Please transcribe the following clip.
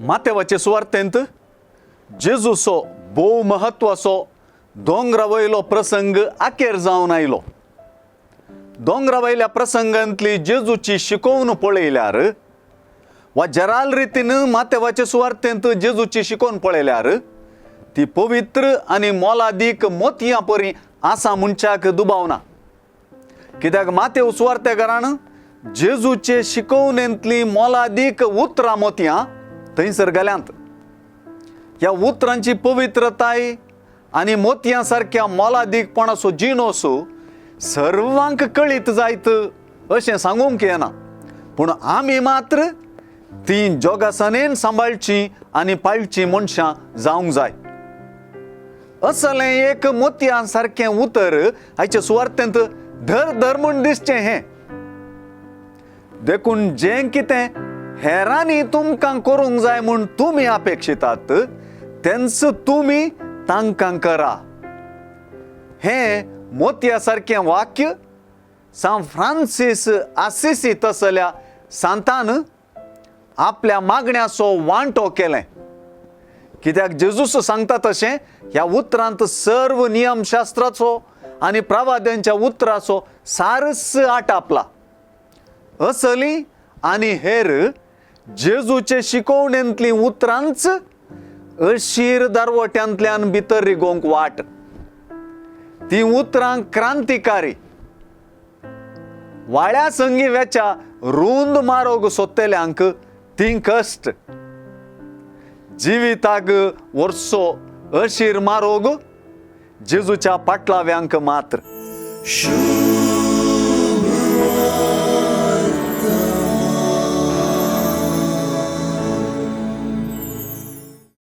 मातेवाचे सुवार्थेंत जेजूचो भोव महत्वाचो दोंगरावयलो प्रसंग आखेर जावन आयलो. दोंगरावयल्या प्रसंगांतली जेजूची शिकवण पळयल्यार वा जराल रितीन मातेवाचे सुवार्थेंत जेजूची शिकवण पळयल्यार ती पवित्र आनी मोलादीक मोतयां परी आसा मनशाक दुबावना. कित्याक मातेव सुवार्थेकारान जेजूचे शिकवणेंतली मोलादीक उतरां मोतयां थंयसर घाल्यांत. ह्या उतरांची पवित्रताय आनी मोतयां सारक्या मोलादीकपणाचो जिणोसो सर्वांक कळीत जायत अशें सांगूंक येना, पूण आमी मात्र ती जोगासनेन सांबाळची आनी पाळची मनशां जावंक जाय. असलें एक मोतयां सारकें उतर आयच्या सुवार्थेंत धर म्हूण दिसचें हें. देखून जें कितें हेरांनी तुमकां करूंक जाय म्हूण तुमी अपेक्षितात तेंच तुमी तांकां करा. हें मोतया सारकें वाक्य सान फ्रांसीस आसिसी तसल्या सांतान आपल्या मागण्याचो वांटो केलें. कित्याक जेजूस सांगता तशें ह्या उतरांत सर्व नियमशास्त्राचो आनी प्रवाद्यांच्या उतराचो सारस आटापला. असली आनी हेर जेजूचे शिकवणेंतलीं उतरांच अशीर दारवट्यांतल्यान भितर रिगोवंक वाट. ती उतरां क्रांतिकारी, वाळ्या संगी वेच्या रुंद मारोग सोदतेल्यांक ती कश्ट, जिविताक वर्सो अशीर मारोग जेजूच्या पाटलाव्यांक मात्र.